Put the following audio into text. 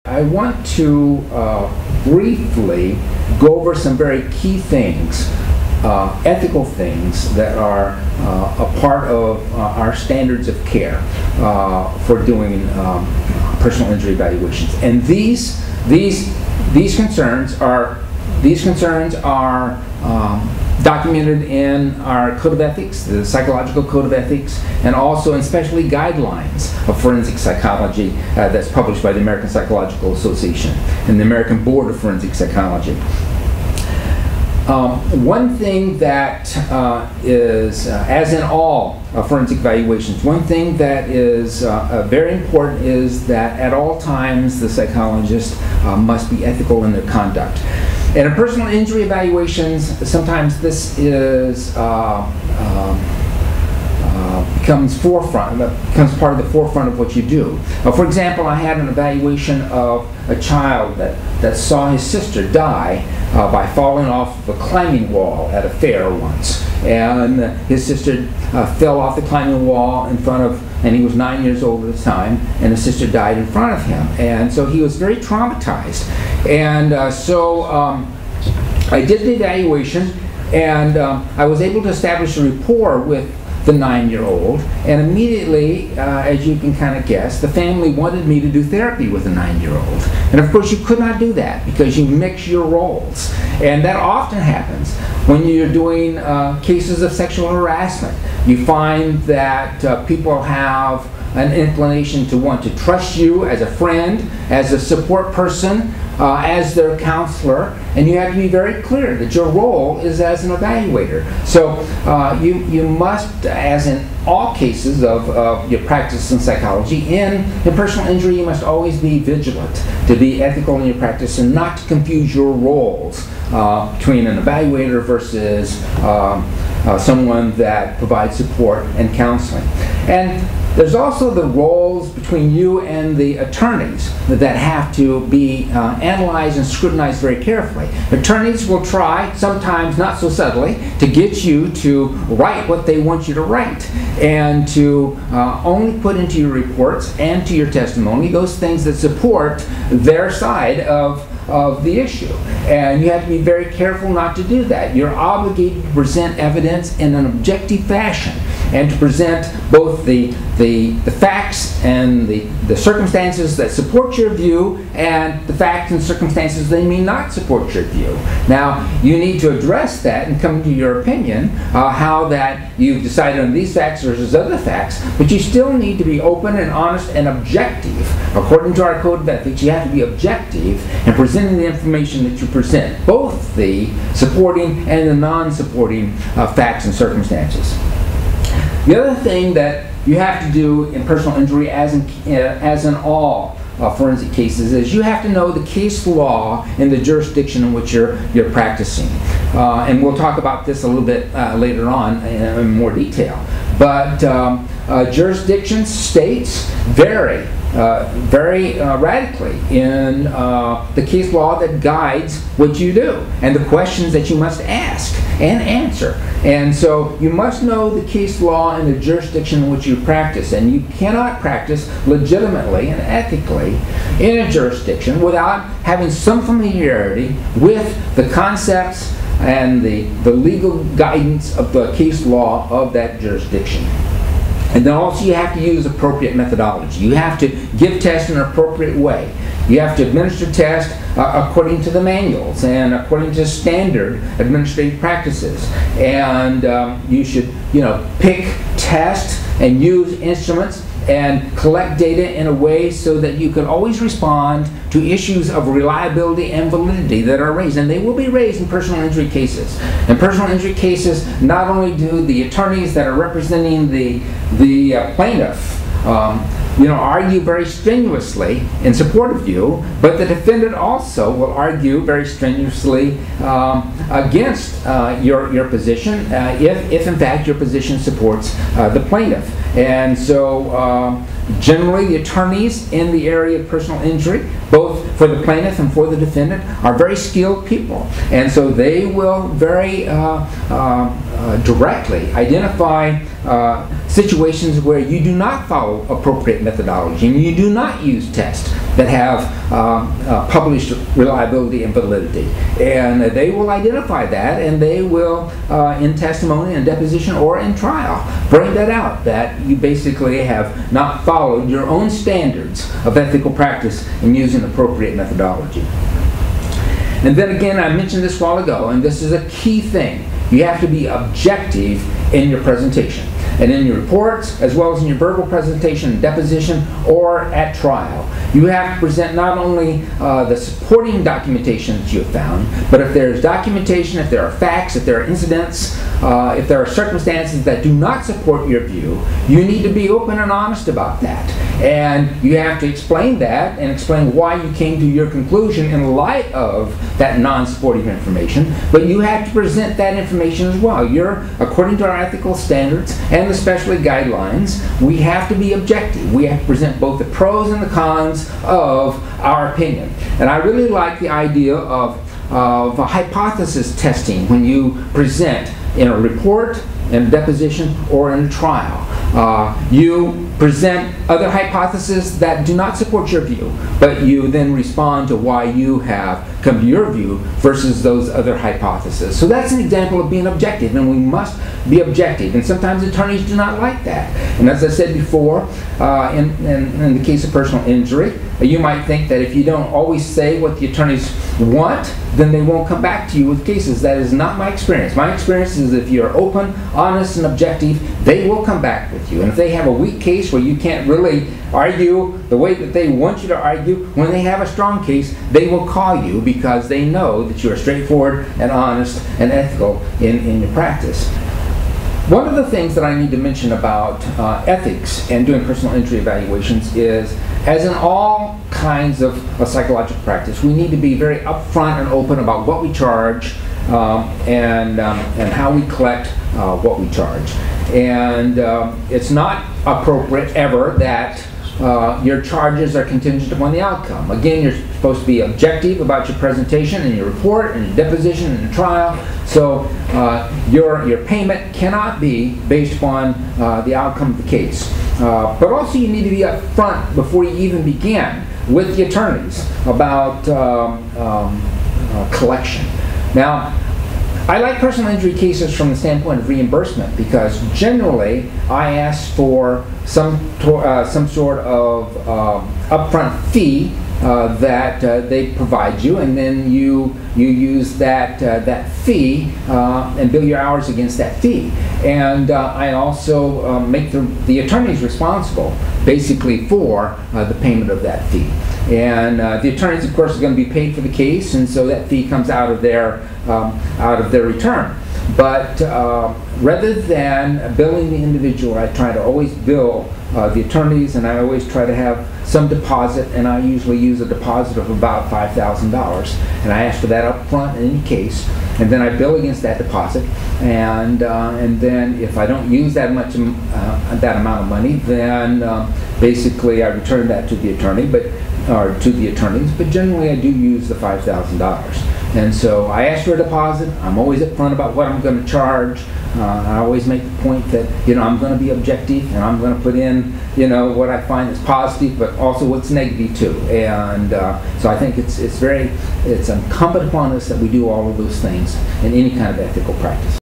I want to briefly go over some very key things, ethical things that are a part of our standards of care for doing personal injury evaluations. And these concerns are documented in our Code of Ethics, the Psychological Code of Ethics, and also in specialty guidelines of forensic psychology that's published by the American Psychological Association and the American Board of Forensic Psychology. One thing that is, as in all forensic evaluations, one thing that is very important is that at all times the psychologist must be ethical in their conduct. And in personal injury evaluations, sometimes this is becomes part of the forefront of what you do. For example, I had an evaluation of a child that saw his sister die by falling off the climbing wall at a fair once. And his sister fell off the climbing wall in front of, and he was 9 years old at the time, and his sister died in front of him. And so he was very traumatized. And I did the evaluation, and I was able to establish a rapport with the 9-year-old, and immediately, as you can kind of guess, the family wanted me to do therapy with a 9-year-old. And of course you could not do that because you mix your roles. And that often happens when you're doing cases of sexual harassment. You find that people have an inclination to want to trust you as a friend, as a support person, as their counselor, and you have to be very clear that your role is as an evaluator. So you must, as in all cases of your practice in psychology, in personal injury, you must always be vigilant to be ethical in your practice and not to confuse your roles between an evaluator versus someone that provides support and counseling. And there's also the roles between you and the attorneys that have to be analyzed and scrutinized very carefully. Attorneys will try, sometimes not so subtly, to get you to write what they want you to write and to only put into your reports and to your testimony those things that support their side of the issue. And you have to be very careful not to do that. You're obligated to present evidence in an objective fashion and to present both the facts and the circumstances that support your view and the facts and circumstances that may not support your view. Now, you need to address that and come to your opinion, how that you've decided on these facts versus other facts, but you still need to be open and honest and objective. According to our Code of Ethics, you have to be objective in presenting the information that you present, both the supporting and the non-supporting facts and circumstances. The other thing that you have to do in personal injury, as in all forensic cases, is you have to know the case law in the jurisdiction in which you're practicing. And we'll talk about this a little bit later on in more detail. But jurisdictions, states vary very radically in the case law that guides what you do and the questions that you must ask and answer. And so you must know the case law in the jurisdiction in which you practice, and you cannot practice legitimately and ethically in a jurisdiction without having some familiarity with the concepts and the legal guidance of the case law of that jurisdiction. And then also you have to use appropriate methodology. You have to give tests in an appropriate way. You have to administer tests according to the manuals and according to standard administrative practices. And you should, pick, test, and use instruments and collect data in a way so that you can always respond to issues of reliability and validity that are raised. And they will be raised in personal injury cases. In personal injury cases, not only do the attorneys that are representing the plaintiff argue very strenuously in support of you, but the defendant also will argue very strenuously against your position if in fact your position supports the plaintiff. And so Generally, the attorneys in the area of personal injury, both for the plaintiff and for the defendant, are very skilled people. And so they will very directly identify situations where you do not follow appropriate methodology and you do not use tests that have published reliability and validity. And they will identify that, and they will, in testimony and deposition or in trial, bring that out, that you basically have not followed your own standards of ethical practice in using appropriate methodology. And then again, I mentioned this a while ago, and this is a key thing. You have to be objective in your presentation, and in your reports, as well as in your verbal presentation, deposition, or at trial. You have to present not only the supporting documentation that you have found, but if there's documentation, if there are facts, if there are incidents, if there are circumstances that do not support your view, you need to be open and honest about that. And you have to explain that and explain why you came to your conclusion in light of that non-supportive information. But you have to present that information as well. According to our ethical standards and especially guidelines, we have to be objective. We have to present both the pros and the cons of our opinion. And I really like the idea of a hypothesis testing when you present in a report, in a deposition, or in a trial. You present other hypotheses that do not support your view, but you then respond to why you have come to your view versus those other hypotheses. So that's an example of being objective, and we must be objective. And sometimes attorneys do not like that. And as I said before, in the case of personal injury, you might think that if you don't always say what the attorneys want, then they won't come back to you with cases. That is not my experience. My experience is if you're open, honest, and objective, they will come back with you. And if they have a weak case where you can't really argue the way that they want you to argue, when they have a strong case, they will call you because they know that you are straightforward and honest and ethical in your practice. One of the things that I need to mention about ethics and doing personal injury evaluations is, as in all kinds of psychological practice, we need to be very upfront and open about what we charge and how we collect what we charge. And it's not appropriate ever that your charges are contingent upon the outcome. Again, you're supposed to be objective about your presentation and your report and your deposition and your trial. So your payment cannot be based upon the outcome of the case. But also you need to be upfront before you even begin with the attorneys about collection. Now, I like personal injury cases from the standpoint of reimbursement because generally I ask for some sort of upfront fee that they provide you, and then you use that fee and bill your hours against that fee. And I also make the attorneys responsible basically for the payment of that fee. And the attorneys, of course, are going to be paid for the case, and so that fee comes out of their return. But rather than billing the individual, I try to always bill the attorneys, and I always try to have some deposit, and I usually use a deposit of about $5,000, and I ask for that up front in any case, and then I bill against that deposit, and then if I don't use that much that amount of money, then basically I return that to the attorney, or to the attorneys, but generally I do use the $5,000. And so I ask for a deposit. I'm always upfront about what I'm going to charge. I always make the point that I'm going to be objective, and I'm going to put in what I find is positive, but also what's negative too. And so I think it's incumbent upon us that we do all of those things in any kind of ethical practice.